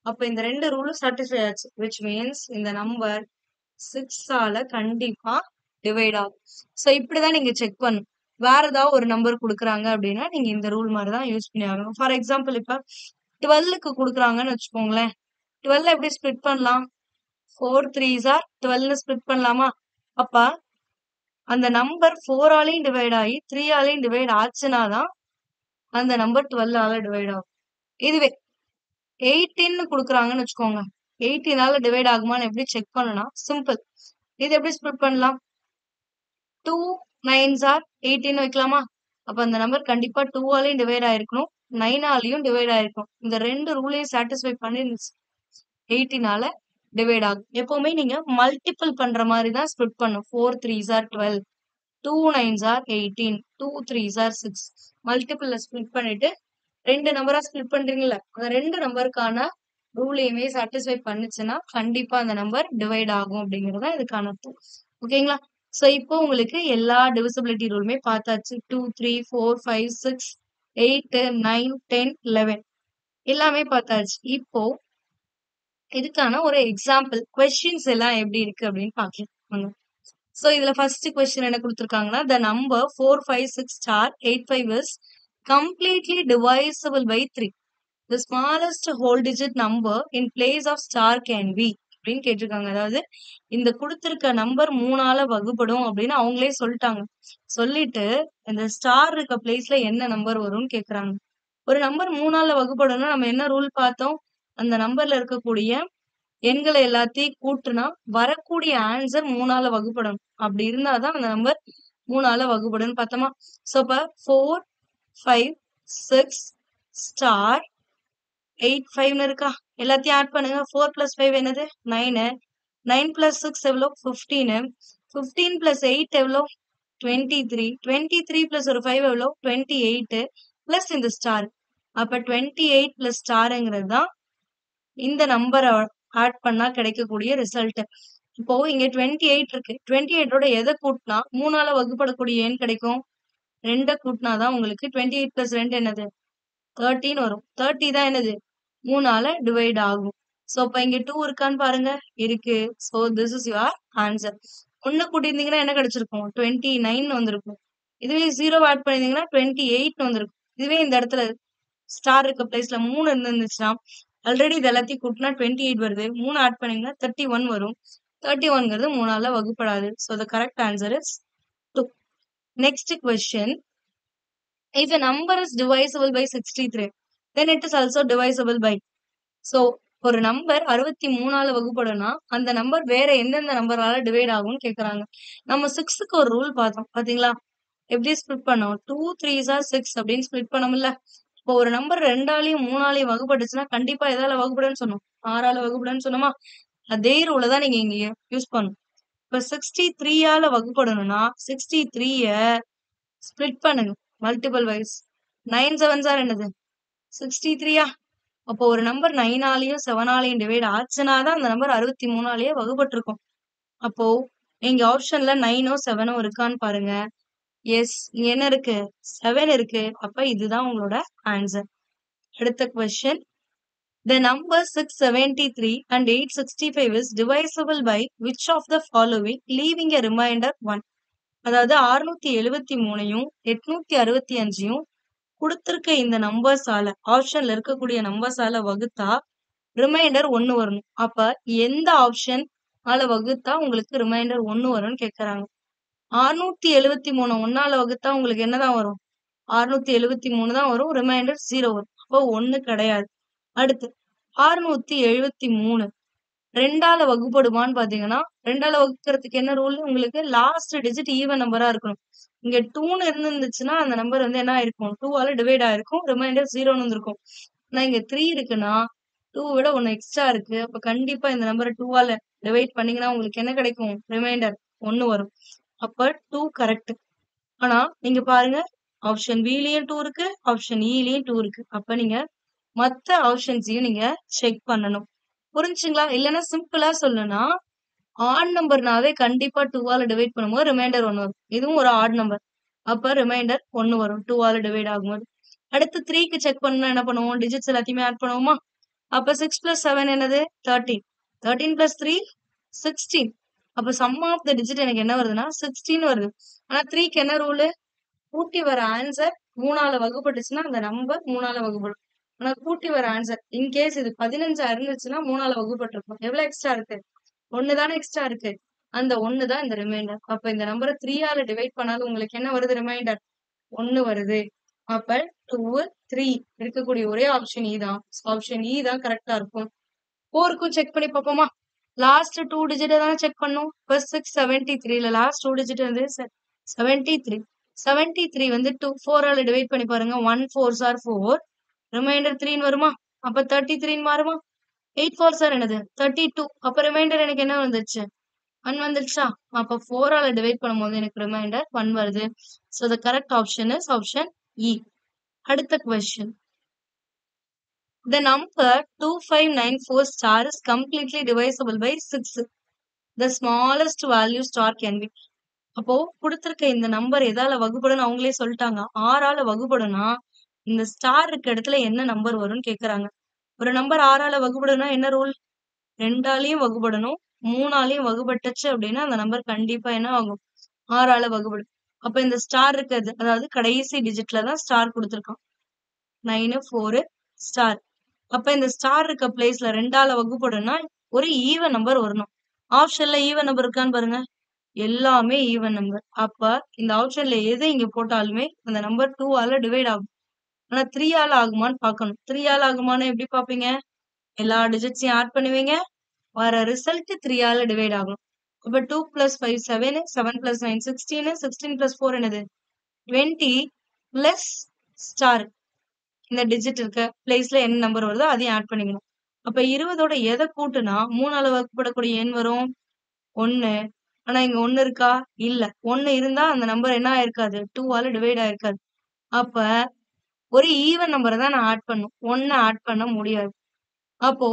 S1: அப்ப இந்த ரெண்டு ரூலும் சாட்டிஸ்ஃபை ஆச்சு. which means இந்த நம்பர் 6 ஆல கண்டிப்பா டிவைட் ஆகும். சோ இப்படிதான் நீங்க செக் பண்ணணும். வேற ஏதாவது ஒரு நம்பர் குடுக்குறாங்க அப்படின்னா நீங்க இந்த ரூல் மாதிரி தான் யூஸ் பண்ணி ஆகணும். ஃபார் எக்ஸாம்பிள் இப்ப 12க்கு குடுக்குறாங்கன்னு வச்சுக்கோங்களேன். 12 எப்படி ஸ்பிளிட் பண்ணலாம்? 4 3s are 12ன்னு ஸ்பிளிட் பண்ணலாமா? அப்ப அந்த நம்பர் 4 ஆலையும் டிவைட் ஆகி 3 ஆலையும் டிவைட் ஆச்சுன்னா தான் அந்த நம்பர் 12 ஆல டிவைட் ஆகும். இதுவே 18ன்னு குடுக்குறாங்கன்னு வச்சுக்கோங்க. 18 ஆல டிவைட் ஆகுமான்னு எப்படி செக் பண்ணணும்னா சிம்பிள். இது எப்படி ஸ்பிளிட் பண்ணலாம்? 2 9s are 18 வைக்கலாமா? அப்ப அந்த நம்பர் கண்டிப்பா 2 ஆலையும் டிவைட் ஆயிருக்கணும் 9 ஆலையும் டிவைட் ஆயிருக்கும். இந்த ரெண்டு ரூலையும் சாட்டிஸ்ஃபை பண்ணிருந்துச்சு 18 ஆல டிவைட் ஆகும். எப்பவுமே நீங்க மல்டிபிள் பண்ற மாதிரி தான் ஸ்பிளிட் பண்ணும். 4 3s are 12 2 9s are 18 2 3s are 6 மல்டிபிள்ல split பண்ணிட்டு ரெண்டு நம்பரா ஸ்பிளிட் பண்றீங்கல்ல அந்த ரெண்டு நம்பருக்கான ரூலையுமே சாட்டிஸ்ஃபை பண்ணுச்சுன்னா கண்டிப்பா அந்த நம்பர் டிவைட் ஆகும் அப்படிங்கறது தான் இதுக்கான அர்த்தம். ஓகேங்களா? சோ இப்போ உங்களுக்கு எல்லா டிவிசிபிலிட்டி ரூலுமே பார்த்தாச்சு. 2 3 4 5 6 8 9 10 11 எல்லாமே பார்த்தாச்சு. இப்போ இதுக்கான ஒரு எக்ஸாம்பிள் கொஸ்டின்ஸ் எல்லாம் எப்படி இருக்கு அப்படின்னு பாக்கலாம். சோ இதுல ஃபர்ஸ்ட் கொஸ்டின் என்ன கொடுத்திருக்காங்கன்னா the number 4 5 6 star 8 5 is completely divisible by 3. The smallest whole digit number in place of star can be அப்படின்னு கேட்டிருக்காங்க. அதாவது இந்த கொடுத்திருக்க நம்பர் 3ஆல வகுப்படும் அப்படின்னு அவங்களே சொல்லிட்டாங்க. சொல்லிட்டு இந்த ஸ்டார் இருக்க பிளேஸ்ல என்ன நம்பர் வரும்னு கேக்குறாங்க. ஒரு நம்பர் 3ஆல வகுப்படும்னா நம்ம என்ன ரூல் பார்த்தோம்? அந்த நம்பர்ல இருக்கக்கூடிய எண்களை எல்லாத்தையும் கூட்டுனா வரக்கூடிய ஆன்சர் 3ஆல வகுப்படணும். அப்படி இருந்தாதான் அந்த நம்பர் 3ஆல வகுப்படும்னு பார்த்தோமா? சோ இப்ப 4 5 6 ஸ்டார் 8 5ன்னு இருக்கா? எல்லாத்தையும் ஆட் பண்ணுங்க. 4 + 5 என்னது? 9 9 + 6 எவ்வளோ? 15 15 + 8 எவ்வளோ? 23 23 + ஒரு 5 எவ்வளோ? 28 பிளஸ் இந்த ஸ்டார். அப்ப 28 பிளஸ் ஸ்டார்ங்கிறது தான் இந்த நம்பரை ஆட் பண்ணா கிடைக்கக்கூடிய ரிசல்ட். இப்போ இங்க 28 இருக்கு. 28ஓட எதை கூட்டினா 3ஆல வகுப்படக்கூடிய எண் கிடைக்கும்? 2 கூட்டினாதான் உங்களுக்கு 28 + 2 என்னது? 13 வரும். 30 தான் என்னது? 3ஆல டிவைட் ஆகும். சோ அப்ப இங்க 2 இருக்கான்னு பாருங்க. இருக்கு. So this is your answer. 1 கூட்டியிருந்தீங்கன்னா என்ன கிடைச்சிருக்கும்? 29 வந்திருக்கும். இதுவே 0 ஆட் பண்ணிருந்தீங்கன்னா 28 வந்திருக்கும். இதுவே இந்த இடத்துல ஸ்டார் இருக்க பிளேஸ்ல 3 இருந்துச்சுன்னா ஆல்ரெடி இது எல்லாத்தையும் கூட்டினா 28 வருது. 3 ஆட் பண்ணீங்கன்னா 31 வரும். 31ங்கிறது 3ஆல வகுப்படாது. So the correct answer is 2. Next question. If a number is divisible by 63, then it is also divisible by. So ஒரு நம்பர் 63ஆல வகுப்படும்னா அந்த நம்பர் வேற எந்தெந்த நம்பரால டிவைட் ஆகும்னு கேக்குறாங்க. நம்ம 6க்கு ஒரு ரூல் பார்த்தோம். பாத்தீங்களா? எப்படி ஸ்பிளிட் பண்ணோம்? 2 3s are 6 அப்படின்னு ஸ்பிளிட் பண்ணோம்ல. இப்போ ஒரு நம்பர் 2ஆலையும் 3ஆலையும் வகுப்பட்டுச்சுன்னா கண்டிப்பா எதால வகுப்படும்னு சொன்னோம்? 6ஆல வகுப்படும்னு சொன்னோமா? அதே ரூலை தான் நீங்க இங்க யூஸ் பண்ணணும். இப்ப 63ஆல வகுப்படணும்னா 63ய ஸ்பிளிட் பண்ணுங்க மல்டிபிள் வைஸ். 9 7s are என்னது? 63யா? அப்போ ஒரு நம்பர் 9ஆலையும் 7ஆலையும் டிவைட் ஆச்சுன்னா தான் அந்த நம்பர் 63ஆலேயே வகுப்பட்டிருக்கும். அப்போ இங்க ஆப்ஷன்ல 9ஓ 7ஓ இருக்கான்னு பாருங்க. எஸ். இங்க என்ன இருக்கு? 7 இருக்கு. அப்ப இதுதான் உங்களோட ஆன்சர். அடுத்த question. The number 673 and 865 is divisible by which of the following, leaving a remainder 1? அதாவது 673யும் 865யும் கொடுத்திருக்க இந்த நம்பர்ஸால ஆப்ஷன்ல இருக்கக்கூடிய நம்பர்ஸால வகுத்தா ரிமைண்டர் 1 வரணும். அப்ப எந்த ஆப்ஷன் ஆல வகுத்தா உங்களுக்கு ரிமைண்டர் 1 வரும்னு கேக்குறாங்க. 673 1ஆல வகுத்தா உங்களுக்கு என்னதான் வரும்? 673 தான் வரும். ரிமைண்டர் 0 வரும். அப்போ 1 கிடையாது. அடுத்து 673 2ஆல வகுப்படுமான்னு பாத்தீங்கன்னா 2ஆல வகுக்கிறதுக்கு என்ன ரூல்? உங்களுக்கு லாஸ்ட் டிஜிட் ஈவன் நம்பரா இருக்கணும். இங்க 2ன்னு இருந்துச்சுன்னா அந்த நம்பர் வந்து என்ன ஆயிருக்கும்? 2ஆல டிவைட் ஆயிருக்கும். ரிமைண்டர் 0ன்னு வந்திருக்கும். ஆனா இங்க 3 இருக்குன்னா 2 விட 1 எக்ஸ்ட்ரா இருக்கு. அப்ப கண்டிப்பா இந்த நம்பரை 2ஆல டிவைட் பண்ணீங்கன்னா உங்களுக்கு என்ன கிடைக்கும்? ரிமைண்டர் 1 வரும். அப்ப 2 கரெக்ட். ஆனா நீங்க பாருங்க, ஆப்ஷன் பிலயும் 2 இருக்கு, ஆப்ஷன் இலயும் 2 இருக்கு. அப்ப நீங்க மத்த ஆப்ஷன்ஸையும் நீங்க செக் பண்ணணும். புரிஞ்சுங்களா? இல்லைன்னா சிம்பிளா சொல்லணும்னா ஆட் நம்பர்னாவே கண்டிப்பா 2ஆல டிவைட் பண்ணும்போது ரிமைண்டர் 1 வரும். இதுவும் ஒரு ஆட் நம்பர். அப்ப ரிமைண்டர் 1 வரும் 2ஆல டிவைட் ஆகும்போது. அடுத்து 3க்கு செக் பண்ணா என்ன பண்ணுவோம்? டிஜிட்ஸ் எல்லாத்தையுமே ஆட் பண்ணுவோமா? அப்ப 6 + 7 என்னது? 13. 13 + 3 16. அப்ப சம் ஆஃப் த டிஜிட் எனக்கு என்ன வருதுன்னா 16 வருது. ஆனா 3க்கு என்ன ரூலு? கூட்டி வர ஆன்சர் 3ஆல வகுப்பட்டுச்சுன்னா அந்த நம்பர் 3ஆல வகுப்படும். ஆனா கூட்டி வர ஆன்சர் இன்கேஸ் இது 15ஆ இருந்துச்சுன்னா 3ஆல வகுப்பட்டிருக்கும். எவ்வளவு எக்ஸ்ட்ரா இருக்கு? 1 தானே எக்ஸ்ட்ரா இருக்கு. அந்த 1 தான் இந்த ரிமைண்டர். அப்ப இந்த நம்பரை 3ஆல டிவைட் பண்ணாலும் உங்களுக்கு என்ன வருது? ரிமைண்டர் 1 வருது. அப்ப 2, 3 இருக்கக்கூடிய ஒரே ஆப்ஷன் இ தான். ஆப்ஷன் இ தான் கரெக்டா இருக்கும். 4க்கும் செக் பண்ணி பார்ப்போமா? லாஸ்ட் 2 டிஜிட் தானே செக் பண்ணும். இப்ப 673ல லாஸ்ட் 2 டிஜிட் வந்து 73. 73 வந்து 4ஆல டிவைட் பண்ணி பாருங்க. 1 4s are 4. ரிமைண்டர் 3ன்னு வருமா? அப்ப 33ன்னு மாறுமா? 8 4s are என்னது? 32. அப்ப ரிமைண்டர் எனக்கு என்ன வந்துருச்சு? 1 வந்துருச்சா? அப்ப 4ஆல டிவைட் பண்ணும்போது எனக்கு ரிமைண்டர் 1 வருது. So the correct option is option E. அடுத்த question. The number 2594 star is completely divisible by 6. The smallest value star can be. அப்போ கொடுத்திருக்க இந்த நம்பர் எதால வகுப்படும் அவங்களே சொல்லிட்டாங்க. 6ஆல வகுப்படும்னா இந்த ஸ்டார் இருக்க இடத்துல என்ன நம்பர் வரும்னு கேக்குறாங்க. ஒரு நம்பர் 6ஆல வகுப்படும்னா என்ன ரூல்? 2ஆலயும் வகுப்படணும், 3ஆலயும் வகுப்பட்டுச்சு அப்படின்னா அந்த நம்பர் கண்டிப்பா என்ன ஆகும்? 6ஆல வகுப்படும். அப்ப இந்த ஸ்டார் இருக்கிறது, அதாவது கடைசி டிஜிட்ல தான் ஸ்டார் கொடுத்திருக்கான். 9 4 ஸ்டார். அப்ப இந்த ஸ்டார் இருக்க பிளேஸ்ல 2ஆல வகுப்படும்னா ஒரு ஈவன் நம்பர் வரணும். ஆப்ஷன்ல ஈவன் நம்பர் இருக்கான்னு பாருங்க. எல்லாமே ஈவன் நம்பர். அப்ப இந்த ஆப்ஷன்ல எது இங்க போட்டாலுமே அந்த நம்பர் 2ஆல டிவைட் ஆகும். ஆனா 3ஆல ஆகுமான்னு பார்க்கணும். 3ஆல ஆகுமான்னு எப்படி பார்ப்பீங்க? எல்லா டிஜிட்ஸையும் ஆட் பண்ணுவீங்க. வர ரிசல்ட் 3ஆல டிவைட் ஆகும். அப்ப 2 + 5 7, 7 + 9 16, 16 + 4 என்னது? 20 பிளஸ் ஸ்டார். இந்த டிஜிட் இருக்க பிளேஸ்ல என்ன நம்பர் வருதோ அதையும் ஆட் பண்ணிக்கணும். அப்ப 20ஓட எதை கூட்டுனா 3ஆல வகுப்படக்கூடிய எண் வரும்? 1. ஆனா இங்க 1 இருக்கா? இல்ல. 1 இருந்தா அந்த நம்பர் என்ன ஆயிருக்காது? 2ஆல டிவைட் ஆயிருக்காது. அப்ப ஒரு ஈவன் நம்பரை தான் நான் ஆட் பண்ணும். 1 ஆட் பண்ண முடியாது. அப்போ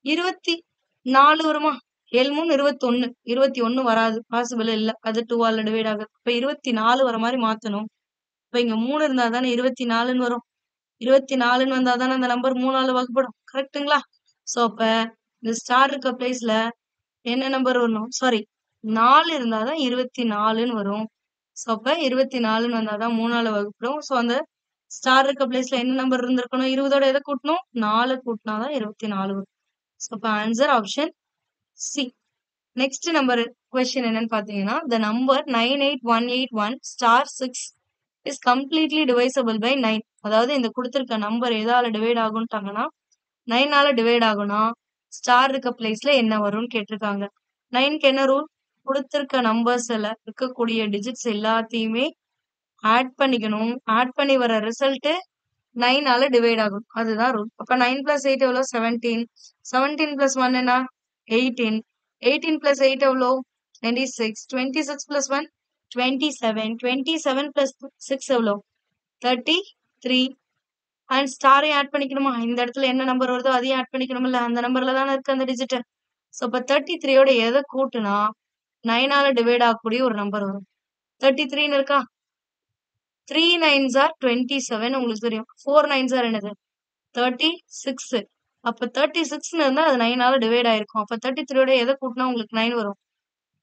S1: 24 வருமா? 7 3 21. 21 வராது. பாசிபிள் இல்ல. அது 2ஆல டிவைட் ஆகுது. இப்ப 24 வர மாதிரி மாத்தணும். இப்ப இங்க 3 இருந்தா தானே 24ன்னு வரும். 24ன்னு வந்தா தானே அந்த நம்பர் 3ஆல வகுப்படும். கரெக்ட்டுங்களா? சோ அப்ப இந்த ஸ்டார் இருக்க பிளேஸ்ல என்ன நம்பர் வரணும்? சாரி 4 இருந்தா தான் 24ன்னு வரும். சோ அப்ப 24ன்னு வந்தா தான் 3ஆல வகுப்படும். சோ அந்த ஸ்டார் இருக்க பிளேஸ்ல என்ன நம்பர் இருந்திருக்கணும்? 20ஓட எதை கூட்டணும்? 4 கூட்டினா தான் 24 வரும். சோ அப்ப answer option C. Next number question என்னன்னு பாத்தீங்கன்னா, the number 98181 star 6 is completely divisible by 9. அதாவது இந்த கொடுத்திருக்க நம்பர் எதால டிவைட் ஆகும்ட்டாங்கன்னா 9ஆல டிவைட் ஆகும்னா ஸ்டார் இருக்க பிளேஸ்ல என்ன வரும்னு கேட்டிருக்காங்க. 9க்கு என்ன ரூல்? கொடுத்திருக்க நம்பர்ஸ்ல இருக்கக்கூடிய டிஜிட்ஸ் எல்லாத்தையுமே ஆட் பண்ணிக்கணும். ஆட் பண்ணி வர ரிசல்ட் 9ஆல டிவைட் ஆகும். அதுதான் ரூல். அப்ப 9 + 8 எவ்வளோ? 17. 17 + 1 என்ன? 18. 18 + 8 எவ்வளோ? 26. 26 + 1 27. 27 + 6 எவ்வளோ? 33. அண்ட் ஸ்டாரையும் ஆட் பண்ணிக்கணுமா? இந்த இடத்துல என்ன நம்பர் வருதோ அதையும் ஆட் பண்ணிக்கணும்ல. அந்த நம்பர்ல தானே இருக்கு அந்த டிஜிட். சோ அப்ப 33யோட எதை கூட்டுனா 9ஆல டிவைட் ஆகக்கூடிய ஒரு நம்பர் வரும். 33ன்னு இருக்கா? 3 9s are 27 உங்களுக்கு தெரியும். 4 9s are என்னது? 36. அப்ப 36ன்னு இருந்தா அது 9ஆல டிவைட் ஆயிருக்கும். அப்ப 33யோட எதை கூட்டினா உங்களுக்கு 9 வரும்?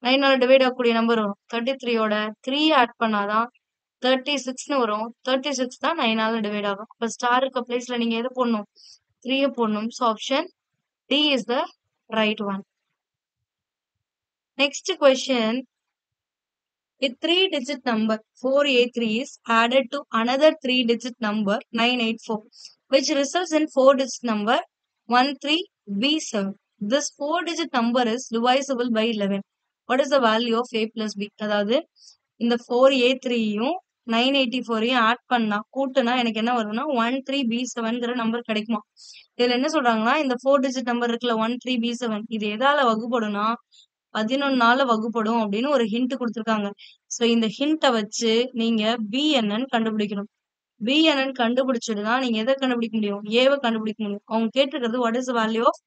S1: 9ஆல டிவைட் ஆகக்கூடிய நம்பர் வரும். 33யோட 3 ஆட் பண்ணாதான் 36ன்னு வரும். 36 தான் 9ஆல டிவைட் ஆகும். அப்ப ஸ்டார் இருக்க பிளேஸ்ல நீங்க எதை போடணும்? 3 போடணும். So option D is the right one. Next question. A 3-digit number 4A3 is added to another 3-digit number 984, which results in 4-digit number 13B7. This 4-digit number is divisible by 11. What is the value of A plus B? அதாவது இந்த 4A3யும் 984யும் add பண்ணா கூட்டுனா எனக்கு என்ன வரும்னா 13B7ங்கிற number கிடைக்குமா? இதுல என்ன சொல்றாங்கன்னா இந்த 4-digit நம்பர் இருக்குல்ல 13B7 இது எதால வகுப்படும்னா 11ஆல வகுப்படும் அப்படின்னு ஒரு ஹிண்ட் கொடுத்திருக்காங்க. சோ இந்த ஹிண்ட்டை வச்சு நீங்க பி என்னன்னு கண்டுபிடிக்கணும். பி என்னன்னு கண்டுபிடிச்சிட்டு தான் நீங்க எதை கண்டுபிடிக்க முடியும்? ஏவை கண்டுபிடிக்க முடியும். அவங்க கேட்டிருக்கிறது what is value of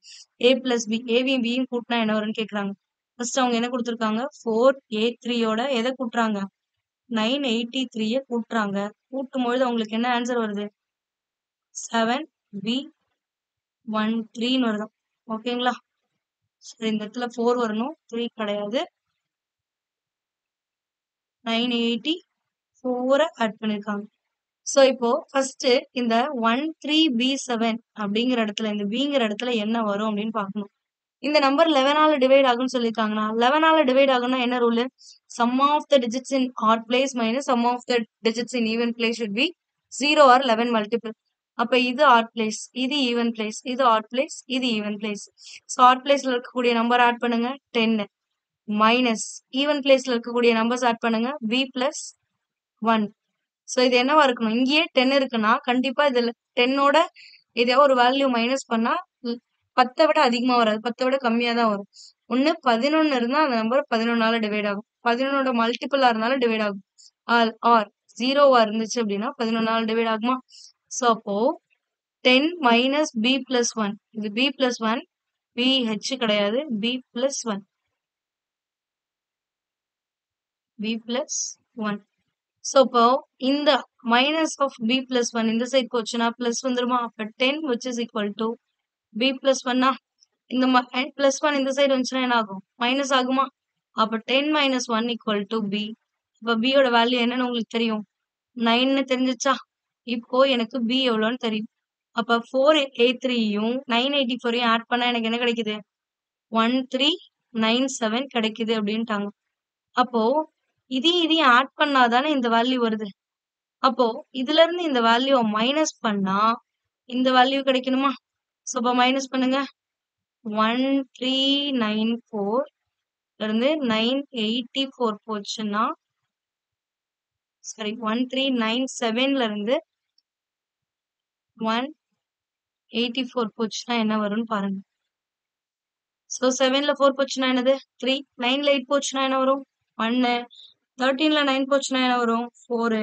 S1: A plus B, ஏவியும் பியும் கூட்டினா என்ன வரும்னு கேக்குறாங்க. ஃபர்ஸ்ட் அவங்க என்ன கொடுத்திருக்காங்க? 4A3யோட எதை கூட்டுறாங்க? 983 கூட்டுறாங்க. கூட்டும்பொழுது அவங்களுக்கு என்ன ஆன்சர் வருது? 7B13 வருது. ஓகேங்களா? இந்த இடத்துல 4 வரணும், 3 கிடையாது. 984 ஆட் பண்ணிருக்காங்க. சோ இப்போ ஃபர்ஸ்ட் இந்த 13B7 அப்படிங்கிற இடத்துல இந்த பிங்கிற இடத்துல என்ன வரும் அப்படின்னு பார்க்கணும். இந்த நம்பர் 11ஆல டிவைட் ஆகும்னு சொல்லியிருக்காங்கன்னா 11ஆல டிவைட் ஆகும்னா என்ன rule? Sum of the digits in odd place minus sum of the digits in even place should be 0 or 11 multiple. அப்ப இது ஆட் பிளேஸ், இது ஈவன் பிளேஸ், இது ஆட் பிளேஸ், இது ஈவன் பிளேஸ். சோ ஆட் பிளேஸ்ல இருக்கக்கூடிய number add பண்ணுங்க 10 minus even பிளேஸ்ல இருக்கக்கூடிய நம்பர்ஸ் ஆட் பண்ணுங்க b பிளஸ் 1. சோ இது என்னவா இருக்கணும்? இங்கேயே 10 இருக்குன்னா கண்டிப்பா இதுல 10ஓட ஏதாவது ஒரு வேல்யூ மைனஸ் பண்ணா 10 விட அதிகமா வராது, 10 விட கம்மியா தான் வரும். ஒண்ணு 11 இருந்தா அந்த நம்பர் 11ஆல டிவைட் ஆகும், 11ஓட மல்டிபிளா இருந்தாலும் டிவைட் ஆகும். ஆர் 0வா இருந்துச்சு அப்படின்னா 11ஆல டிவைட் ஆகுமா? சோ அப்போ 10 மைனஸ் b பிளஸ் 1, இது b பிளஸ் 1, bh கிடையாது, b plus 1, b plus 1. So இப்போ இந்த மைனஸ் ஆஃப் b பிளஸ் 1 இந்த சைட் போச்சுன்னா பிளஸ் வந்துருமா? அப்ப 10 which is equal to b plus 1. இந்த பிளஸ் 1 இந்த சைடு வந்துச்சுன்னா என்ன ஆகும்? மைனஸ் ஆகுமா? அப்ப 10 மைனஸ் 1 equal to b. இப்ப b யோட வேல்யூ என்னன்னு உங்களுக்கு தெரியும், 9ன்னு தெரிஞ்சிச்சா? இப்போ எனக்கு b எவ்வளோன்னு தெரியும். அப்ப 4A3யும் 984யும் ஆட் பண்ணா எனக்கு என்ன கிடைக்குது? 1397 கிடைக்குது அப்படின்ட்டாங்க. அப்போ இதையும் ஆட் பண்ணாதானே இந்த வேல்யூ வருது. அப்போ இதுல இருந்து இந்த வேல்யூ மைனஸ் பண்ணா இந்த வேல்யூ கிடைக்கணுமா? சோ அப்ப மைனஸ் பண்ணுங்க. 1394 இருந்து 984 போச்சுன்னா, சாரி 1397ல இருந்து 184 போச்சுன்னா என்ன வரும்னு பாருங்க. சோ 7ல 4 போச்சுன்னா என்னது? 3. 9ல 8 போச்சுன்னா என்ன வரும்? 1. 13ல 9 போச்சுன்னா என்ன வரும்? 4.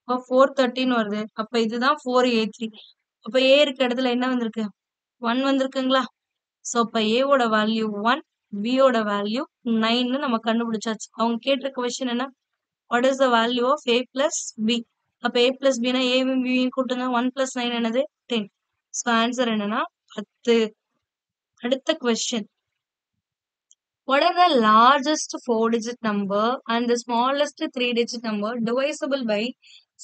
S1: அப்ப 413 வருது. அப்ப இதுதான் 4A3. அப்ப A இருக்க இடத்துல என்ன வந்திருக்கு? 1 வந்திருக்குங்களா? சோ அப்ப A ஓட வேல்யூ 1, B ஓட வேல்யூ 9ன்னு நம்ம கண்டுபிடிச்சாச்சு. அவங்க கேட்டிருக்க கொஸ்டின் என்ன? What is the value of A plus B? அப்ப A பிளஸ் Bனா ஏவும் பியும் கூட்டுங்க. 1 பிளஸ் 9 என்னது? 10. சோ ஆன்சர் என்னன்னா 10. அடுத்த question. What are the largest 4-digit number and the smallest 3-digit number divisible by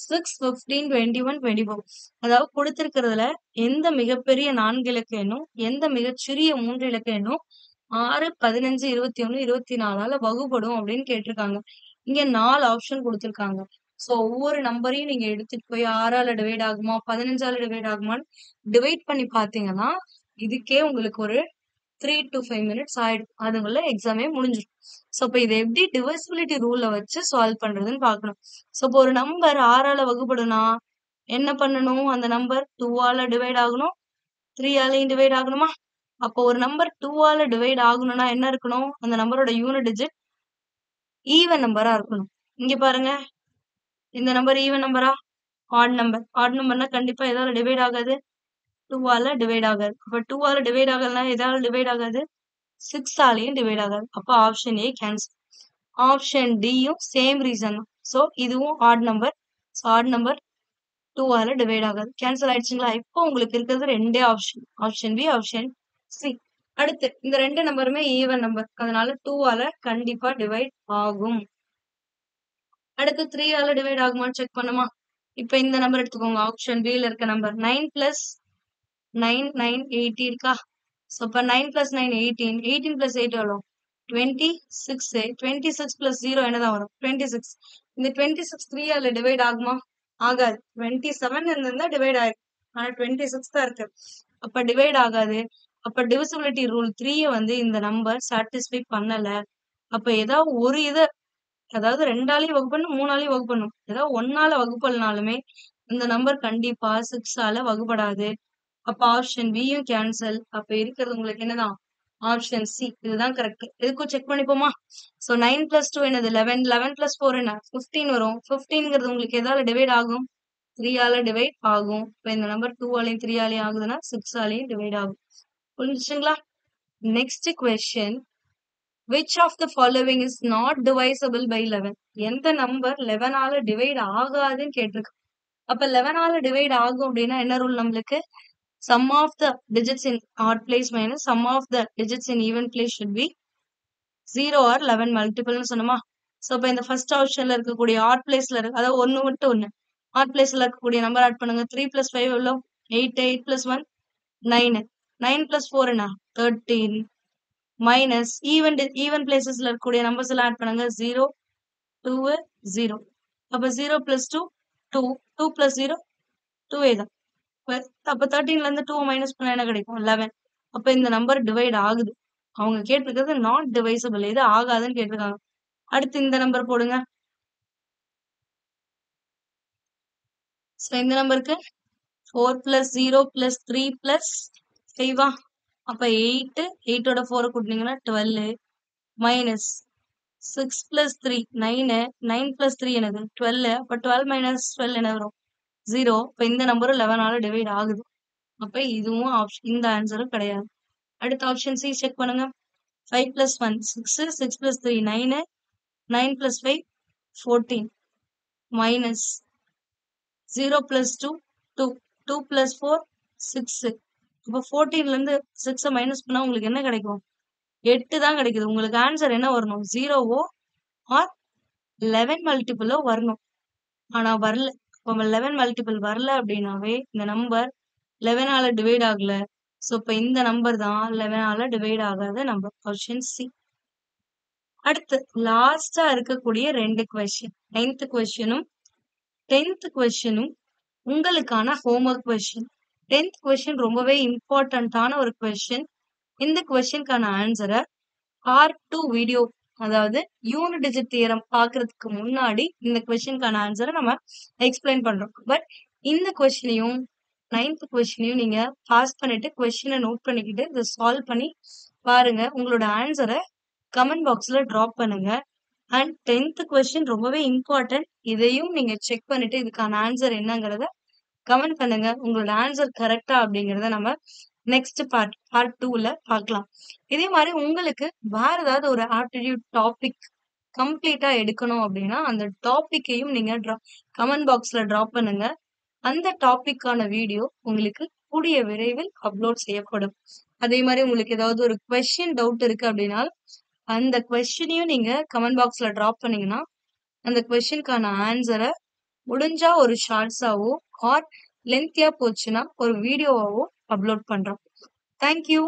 S1: 6, 15, 21, 24? அதாவது கொடுத்திருக்கிறதுல எந்த மிகப்பெரிய 4 இலக்க எண்ணும் எந்த மிகச்சிறிய 3 இலக்க எண்ணும் 6, 15, 21, 24ஆல வகுப்படும் அப்படின்னு கேட்டிருக்காங்க. இங்க 4 ஆப்ஷன் கொடுத்திருக்காங்க. சோ ஒவ்வொரு நம்பரையும் நீங்க எடுத்துட்டு போய் 6ஆல டிவைட் ஆகுமா 15ஆல டிவைட் ஆகுமான்னு டிவைட் பண்ணி பாத்தீங்கன்னா இதுக்கே உங்களுக்கு ஒரு 3 to 5 minutes ஆயிடும். அதுக்குள்ள எக்ஸாமே முடிஞ்சிடும். சோ இப்ப இதை எப்படி டிவைசிபிலிட்டி ரூல்ல வச்சு சால்வ் பண்றதுன்னு பார்க்கணும். சோ இப்போ ஒரு நம்பர் 6ஆல வகுப்படுனா என்ன பண்ணணும்? அந்த நம்பர் 2ஆல டிவைட் ஆகணும், 3ஆலையும் டிவைட் ஆகணுமா? அப்போ ஒரு நம்பர் 2ஆல டிவைட் ஆகணும்னா என்ன இருக்கணும்? அந்த நம்பரோட யூனிட் டிஜிட் ஈவன் நம்பரா இருக்கணும். இங்க பாருங்க, இந்த நம்பர் ஈவன் நம்பரா? Add number. ஆட் நம்பர்னா கண்டிப்பா எதால டிவைட் ஆகாது? 2ஆல டிவைட் ஆகாது. அப்ப 2ஆல டிவைட் ஆகலனா எதால டிவைட் ஆகாது? 6ஆலையும் டிவைட் ஆகாது. அப்ப ஆப்ஷன் ஏ கேன்சல். ஆப்ஷன் டியும் சேம் ரீசன் தான். சோ இதுவும் odd number. So odd number 2ஆல டிவைட் ஆகாது. கேன்சல் ஆயிடுச்சுங்களா? இப்போ உங்களுக்கு இருக்கிறது 2 option. Option B, option C. அடுத்து இந்த 2 நம்பருமே ஈவன் நம்பர். அதனால 2ஆல கண்டிப்பா டிவைட் ஆகும். அடுத்து 3ஆல டிவைட் ஆகுமான்னு செக் பண்ணுமா? இப்ப இந்த நம்பர் எடுத்துக்கோங்க. ஆப்ஷன் பில இருக்க நம்பர் 9 பிளஸ் 9 9 80 இருக்கா? ஸோ அப்ப 9 பிளஸ் 9 18. 18 பிளஸ் 8 எவ்வளோ? 26. 26 பிளஸ் 0 என்னதான் வரும்? 26. இந்த 26 3ஆல டிவைட் ஆகுமா? ஆகாது. 27 இருந்திருந்தா டிவைட் ஆயிரும். ஆனா 26 தான் இருக்கு. அப்ப டிவைட் ஆகாது. அப்ப டிவிசிபிலிட்டி ரூல் 3 வந்து இந்த நம்பர் சாட்டிஸ்ஃபை பண்ணல. அப்ப ஏதாவது ஒரு இத அதாவது 2ஆலையும் வகுப்படணும், 3ஆலையும் வகுப்படணும். ஏதாவது 1ஆல வகுப்படனாலுமே இந்த நம்பர் கண்டிப்பா 6ஆல வகுப்படாது. அப்ப ஆப்ஷன் பியும் கேன்சல். அப்ப இருக்கிறது உங்களுக்கு என்னதான்? Option C. இதுதான் கரெக்ட். இதுக்கும் செக் பண்ணிப்போமா? ஸோ 9 பிளஸ் 2 என்னது? 11. 11 பிளஸ் 4 என்ன? 15 வரும். 15ங்கிறது உங்களுக்கு எதால டிவைட் ஆகும்? 3ஆல டிவைட் ஆகும். இப்ப இந்த நம்பர் 2ஆலையும் 3ஆலையும் ஆகுதுன்னா 6ஆலையும் டிவைட் ஆகும். புரிஞ்சுச்சுங்களா? Next question. Which of the following is not divisible by 11? எந்த நம்பர் 11ஆல டிவைட் ஆகாதுன்னு கேட்டிருக்கு. அப்ப 11ஆல டிவைட் ஆகும் அப்படின்னா என்ன ரூல் நம்மளுக்கு? Sum of the digits in odd place minus sum of the digits in even place should be 0 or 11 multiple னு சொன்னோமா? ஸோ அப்ப இந்த ஃபர்ஸ்ட் ஆப்ஷன்ல இருக்கக்கூடிய ஆட் பிளேஸ்ல இருக்கு, அதாவது 1 விட்டு 1 ஆட் பிளேஸ்ல இருக்கக்கூடிய நம்பர் ஆட் பண்ணுங்க. 3 பிளஸ் 5 எவ்வளோ? 8. 8 பிளஸ் 1 9. 9 பிளஸ் 4 என்ன? 13. மைனஸ் ஈவன் பிளேசஸ்ல இருக்கக்கூடிய நம்பர்ஸ் எல்லாம் ஆட் பண்ணுங்க. 0 2 0. அப்ப 0 பிளஸ் 2 2. 2 பிளஸ் 0 2 தான். அப்ப 13ல இருந்து 2 மைனஸ் பண்ணா என்ன கிடைக்கும்? 11. அப்ப இந்த நம்பர் டிவைட் ஆகுது. அவங்க கேட்டிருக்கிறது நாட் டிவைசபிள், இது ஆகாதுன்னு கேட்டிருக்காங்க. அடுத்து இந்த நம்பர் போடுங்க. ஸோ இந்த நம்பருக்கு 4 பிளஸ் 0 பிளஸ் 3 பிளஸ் 5 அப்ப 8. 8ஓட 4 கூட்டினீங்கன்னா 12 மைனஸ் 6 பிளஸ் 3 9. 9 பிளஸ் 3 என்னது? 12. அப்ப 12 மைனஸ் 12 என்ன வரும்? 0. இப்ப இந்த நம்பரும் 11ஆல டிவைட் ஆகுது. அப்ப இதுவும் ஆப்ஷன், இந்த ஆன்சரும் கிடையாது. அடுத்த ஆப்ஷன் சி செக் பண்ணுங்க. 5 plus 1 6. 6 plus 3 9. 9 plus 5 14 minus 0 plus 2 2. 2 plus 4 6. இப்போ 14ல இருந்து 6 மைனஸ் பண்ணா உங்களுக்கு என்ன கிடைக்கும்? 8 தான் கிடைக்குது. உங்களுக்கு ஆன்சர் என்ன வரணும்? 0வோ ஆர் 11 மல்டிபிளோ வரணும். ஆனா வரல. இப்போ 11 மல்டிபிள் வரல அப்படின்னாவே இந்த நம்பர் 11ஆல டிவைட் ஆகல. ஸோ இப்போ இந்த நம்பர் தான் 11ஆல டிவைட் ஆகாத நம்பர். Option C. அடுத்து லாஸ்டா இருக்கக்கூடிய 2 கொஸ்டின், 9th கொஸ்டினும் 10th கொஸ்டினும் உங்களுக்கான ஹோம்ஒர்க் கொஸ்டின். 10th கொஸ்டின் ரொம்பவே இம்பார்ட்டன்டான ஒரு கொஸ்டின். இந்த கொஸ்டினுக்கான ஆன்சரை பார்ட் 2 வீடியோ, அதாவது யூனிட் டிஜிட் தியரம் பாக்குறதுக்கு முன்னாடி இந்த கொஸ்டினுக்கான ஆன்சரை நம்ம எக்ஸ்பிளைன் பண்றோம். பட் இந்த கொஸ்டினையும் 9th கொஸ்டினையும் நீங்க பாஸ் பண்ணிட்டு கொஸ்டினை நோட் பண்ணிக்கிட்டு இதை சால்வ் பண்ணி பாருங்க. உங்களோட ஆன்சரை கமெண்ட் பாக்ஸ்ல டிராப் பண்ணுங்க. அண்ட் 10th கொஸ்டின் ரொம்பவே இம்பார்ட்டன்ட். இதையும் நீங்க செக் பண்ணிட்டு இதுக்கான ஆன்சர் என்னங்கிறத கமெண்ட் பண்ணுங்க. உங்களோட ஆன்சர் கரெக்டா அப்படிங்கிறத நம்ம நெக்ஸ்ட் பார்ட் 2ல பார்க்கலாம். இதே மாதிரி உங்களுக்கு வேற ஏதாவது ஒரு ஆப்டிடியூட் டாபிக் கம்ப்ளீட்டா எடுக்கணும் அப்படின்னா அந்த டாபிக்கையும் நீங்க கமெண்ட் பாக்ஸ்ல டிராப் பண்ணுங்க. அந்த டாபிக்கான வீடியோ உங்களுக்கு கூடிய விரைவில் அப்லோட் செய்யப்படும். அதே மாதிரி உங்களுக்கு ஏதாவது ஒரு கொஸ்டின் டவுட் இருக்கு அப்படின்னா அந்த கொஸ்டினையும் நீங்க கமெண்ட் பாக்ஸ்ல டிராப் பண்ணீங்கன்னா அந்த கொஸ்டினுக்கான ஆன்சரை முடிஞ்சா ஒரு ஷார்ட்ஸாவோ ஆர் லென்த்தியா போச்சுன்னா ஒரு வீடியோவாவோ அப்லோட் பண்றோம். தேங்க்யூ.